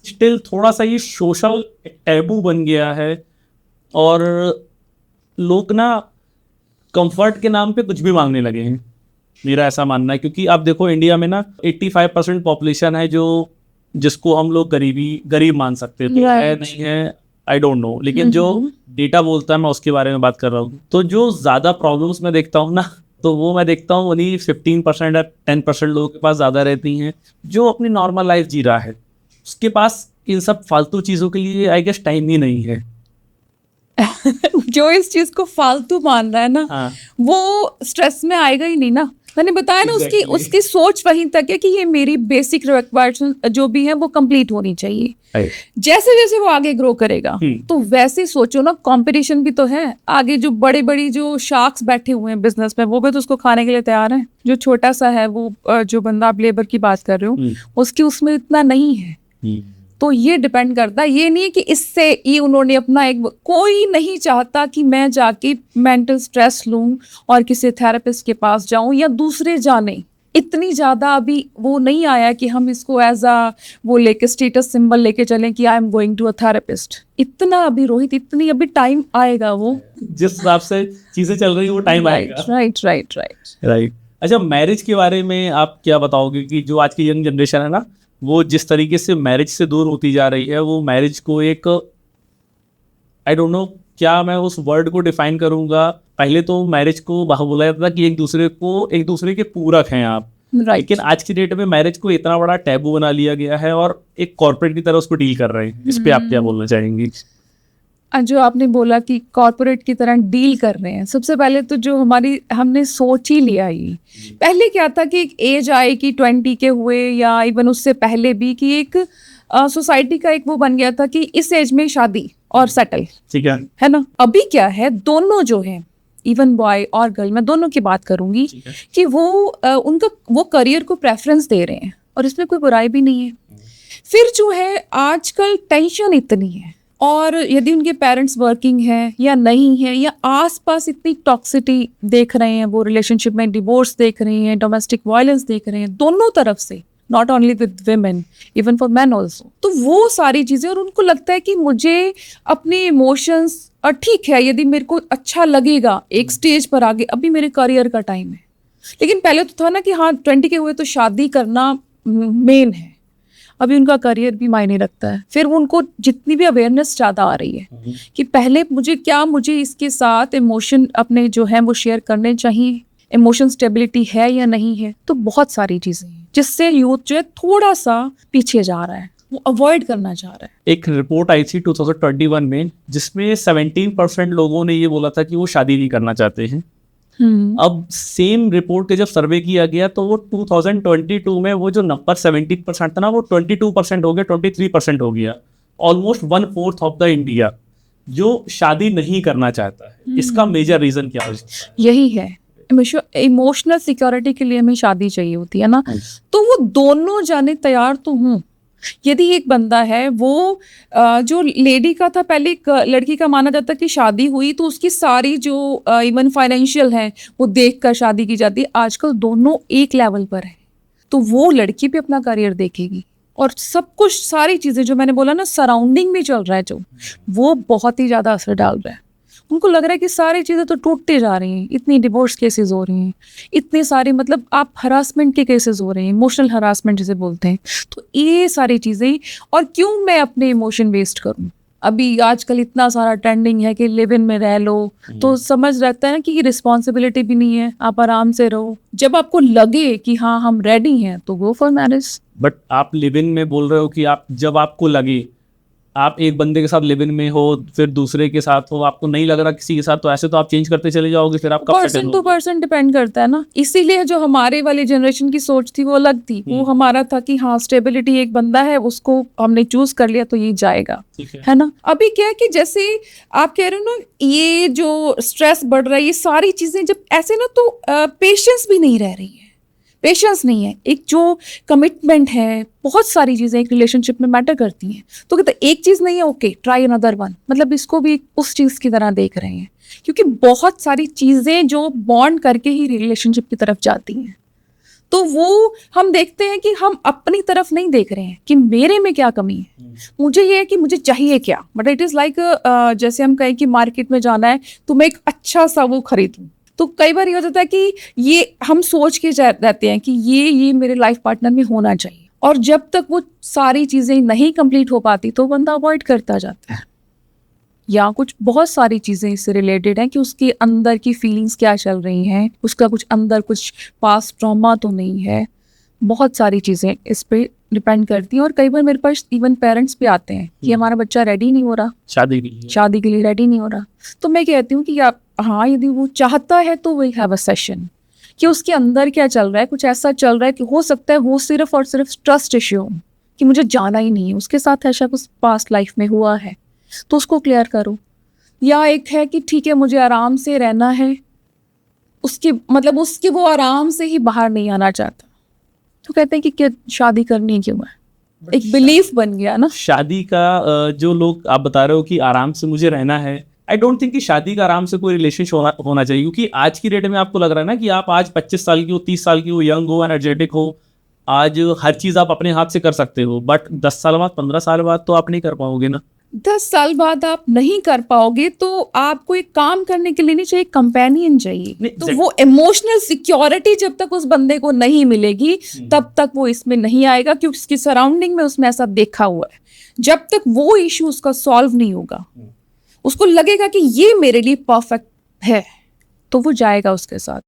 Still थोड़ा सा ये सोशल टैबू बन गया है और लोग ना कंफर्ट के नाम पे कुछ भी मांगने लगे हैं, मेरा ऐसा मानना है। क्योंकि आप देखो इंडिया में ना 85% पॉपुलेशन है जो जिसको हम लोग गरीब मान सकते हैं, तो है नहीं है आई डोंट नो, लेकिन जो डेटा बोलता है मैं उसके बारे में बात कर रहा हूँ। तो जो ज़्यादा प्रॉब्लम्स मैं देखता हूँ ना, तो वो मैं देखता हूँ उन्हीं 15% या 10% लोगों के पास ज़्यादा रहती हैं जो अपनी नॉर्मल लाइफ जी रहा है, उसके पास इन सब फालतू चीज़ों के लिए आई गेस टाइम ही नहीं है। जो इस चीज को फालतू मान रहा है ना, हाँ वो स्ट्रेस में आएगा ही नहीं ना। मैंने बताया ना, उसकी Exactly. उसकी सोच वहीं तक है कि ये मेरी बेसिक रिक्वायरमेंट्स जो भी है वो कंप्लीट होनी चाहिए। जैसे जैसे वो आगे ग्रो करेगा तो वैसे सोचो ना, कंपटीशन भी तो है आगे। जो बड़े बड़ी जो शार्क्स बैठे हुए हैं बिजनेस में, वो भी तो उसको खाने के लिए तैयार हैं। जो छोटा सा है वो जो बंदा आप लेबर की बात कर रहे हो, उसकी उसमें इतना नहीं है। तो ये डिपेंड करता है, ये नहीं है कि इससे ये उन्होंने अपना एक, कोई नहीं चाहता कि मैं जाके मेंटल स्ट्रेस लूं और किसी थेरेपिस्ट के पास जाऊं या दूसरे जाने। इतनी ज़्यादा अभी वो नहीं आया कि हम इसको एज अ वो लेके स्टेटस सिंबल लेके चलें कि I am going to a therapist. इतना अभी रोहित, इतनी अभी टाइम आएगा, वो जिस हिसाब से चीज़ें चल रही है वो टाइम आएगा। राइट। अच्छा, मैरिज के बारे में आप क्या बताओगे कि जो आज की यंग जनरेशन है ना, वो जिस तरीके से मैरिज से दूर होती जा रही है, वो मैरिज को एक आई डोंट नो क्या मैं उस वर्ड को डिफाइन करूंगा। पहले तो मैरिज को बोला जाता था कि एक दूसरे के पूरक हैं आप, लेकिन आज की डेट में मैरिज को इतना बड़ा टैबू बना लिया गया है और एक कॉर्पोरेट की तरह उसको डील कर रहे हैं। इस पे आप क्या बोलना चाहेंगी? जो आपने बोला कि कॉर्पोरेट की तरह डील कर रहे हैं, सबसे पहले तो जो हमने सोच ही लिया ही। पहले क्या था कि एक एज आए कि 20 के हुए या इवन उससे पहले भी, कि एक सोसाइटी का एक वो बन गया था कि इस एज में शादी और सेटल, ठीक है ना। अभी क्या है, दोनों जो है, इवन बॉय और गर्ल, मैं दोनों की बात करूंगी कि वो उनका वो करियर को प्रेफरेंस दे रहे हैं और इसमें कोई बुराई भी नहीं है। फिर जो है आजकल टेंशन इतनी है, और यदि उनके पेरेंट्स वर्किंग है या नहीं है, या आसपास इतनी टॉक्सिटी देख रहे हैं, वो रिलेशनशिप में डिवोर्स देख रहे हैं, डोमेस्टिक वायलेंस देख रहे हैं दोनों तरफ से, not only with women, even for man also. तो वो सारी चीजें, और उनको लगता है कि मुझे अपने इमोशंस, और ठीक है यदि मेरे को अच्छा लगेगा एक स्टेज पर आगे, अभी मेरे करियर का टाइम है। लेकिन पहले तो था ना कि हाँ 20 के हुए तो शादी करना मेन है, अभी उनका करियर भी मायने रखता है। फिर उनको जितनी भी अवेयरनेस ज़्यादा आ रही है कि पहले मुझे इसके साथ इमोशन अपने जो है वो शेयर करने चाहिए, इमोशन स्टेबिलिटी है या नहीं है। तो बहुत सारी चीज़ें हैं जिससे यूथ जो है थोड़ा सा पीछे जा रहा है, वो अवॉइड करना चाह रहा है। एक रिपोर्ट आई थी 2021 में जिसमें 17% लोगों ने ये बोला था कि वो शादी नहीं करना चाहते हैं। अब सेम रिपोर्ट के जब सर्वे किया गया तो वो 2022 में वो जो नंबर 17% था ना, वो 22% हो गया, 23% हो गया। ऑलमोस्ट 1/4 ऑफ द इंडिया जो शादी नहीं करना चाहता है। इसका मेजर रीजन क्या है? यही है, इमोशनल सिक्योरिटी के लिए हमें शादी चाहिए होती है ना। तो वो दोनों जाने तैयार तो हूँ। यदि एक बंदा है वो जो लेडी का था, पहले एक लड़की का माना जाता कि शादी हुई तो उसकी सारी जो इवन फाइनेंशियल है वो देख कर शादी की जाती है। आजकल दोनों एक लेवल पर है, तो वो लड़की भी अपना करियर देखेगी, और सब कुछ सारी चीज़ें जो मैंने बोला ना, सराउंडिंग में चल रहा है जो, वो बहुत ही ज़्यादा असर डाल रहा है। उनको लग रहा है कि सारी चीज़ें तो टूटते जा रही हैं, इतनी डिवोर्स केसेस हो रही हैं, इतने सारे मतलब आप हरासमेंट के केसेस हो रहे हैं, इमोशनल हरासमेंट जिसे बोलते हैं। तो ये सारी चीज़ें, और क्यों मैं अपने इमोशन वेस्ट करूं? अभी आजकल इतना सारा ट्रेंडिंग है कि लिव इन में रह लो, तो समझ रहता है ना कि रिस्पॉन्सिबिलिटी भी नहीं है, आप आराम से रहो। जब आपको लगे कि हाँ हम रेडी हैं तो गो फॉर मैरिज। बट आप लिव इन में बोल रहे हो कि आप जब आपको लगे, आप एक बंदे के साथ लिव इन में हो, फिर दूसरे के साथ हो, आपको नहीं लग रहा किसी के साथ, तो ऐसे तो आप चेंज करते चले जाओगे, फिर आप पर्सन टू पर्सन डिपेंड करता है ना। इसीलिए जो हमारे वाली जनरेशन की सोच थी वो अलग थी। वो हमारा था कि हाँ स्टेबिलिटी, एक बंदा है उसको हमने चूज कर लिया तो ये जाएगा, है ना। अभी क्या है कि जैसे आप कह रहे हो ना, ये जो स्ट्रेस बढ़ रहा है, ये सारी चीजें जब ऐसे ना, तो पेशेंस भी नहीं रह रही है, पेशेंस नहीं है। एक जो कमिटमेंट है, बहुत सारी चीज़ें एक रिलेशनशिप में मैटर करती हैं। तो कहते एक चीज़ नहीं है, ओके ट्राई अनदर वन, मतलब इसको भी उस चीज़ की तरह देख रहे हैं, क्योंकि बहुत सारी चीज़ें जो बॉन्ड करके ही रिलेशनशिप की तरफ जाती हैं। तो वो हम देखते हैं कि हम अपनी तरफ नहीं देख रहे हैं कि मेरे में क्या कमी है, मुझे ये है कि मुझे चाहिए क्या। बट इट इज़ लाइक जैसे हम कहें कि मार्केट में जाना है तो मैं एक अच्छा सा वो खरीदूं, तो कई बार ये हो जाता है कि ये हम सोच के रहते हैं कि ये मेरे लाइफ पार्टनर में होना चाहिए, और जब तक वो सारी चीज़ें नहीं कंप्लीट हो पाती तो बंदा अवॉइड करता जाता है। या कुछ बहुत सारी चीज़ें इससे रिलेटेड हैं कि उसके अंदर की फीलिंग्स क्या चल रही हैं, उसका कुछ अंदर कुछ पास्ट ट्रॉमा तो नहीं है। बहुत सारी चीज़ें इस पे डिपेंड करती हैं, और कई बार मेरे पास इवन पेरेंट्स भी आते हैं कि हमारा बच्चा रेडी नहीं हो रहा, शादी के लिए। शादी के लिए रेडी नहीं हो रहा। तो मैं कहती हूँ कि आप हाँ, यदि वो चाहता है तो विल हैव अ सेशन कि उसके अंदर क्या चल रहा है। कुछ ऐसा चल रहा है कि हो सकता है वो सिर्फ और सिर्फ ट्रस्ट इश्यू हो कि मुझे जाना ही नहीं है, उसके साथ ऐसा कुछ पास्ट लाइफ में हुआ है तो उसको क्लियर करो। या एक है कि ठीक है मुझे आराम से रहना है, उसके मतलब उसके वो आराम से ही बाहर नहीं आना चाहता, तो कहते हैं कि क्या शादी करनी क्यों है, एक बिलीफ बन गया ना। शादी का जो लोग आप बता रहे हो कि आराम से मुझे रहना है, आई डोंट थिंक कि शादी का आराम से कोई रिलेशनशिप होना चाहिए, क्योंकि आज की डेट में आपको लग रहा है ना कि आप आज 25 साल की हो, 30 साल की हो, यंग हो, एनर्जेटिक हो, आज हर चीज़ आप अपने हाथ से कर सकते हो, बट 10 साल बाद 15 साल बाद तो आप नहीं कर पाओगे ना। 10 साल बाद आप नहीं कर पाओगे तो आपको एक काम करने के लिए नहीं चाहिए, कंपेनियन चाहिए। नहीं, तो वो इमोशनल सिक्योरिटी जब तक उस बंदे को नहीं मिलेगी तब तक वो इसमें नहीं आएगा, क्योंकि उसकी सराउंडिंग में उसने ऐसा देखा हुआ है। जब तक वो इशू उसका सॉल्व नहीं होगा, उसको लगेगा कि ये मेरे लिए परफेक्ट है, तो वो जाएगा उसके साथ।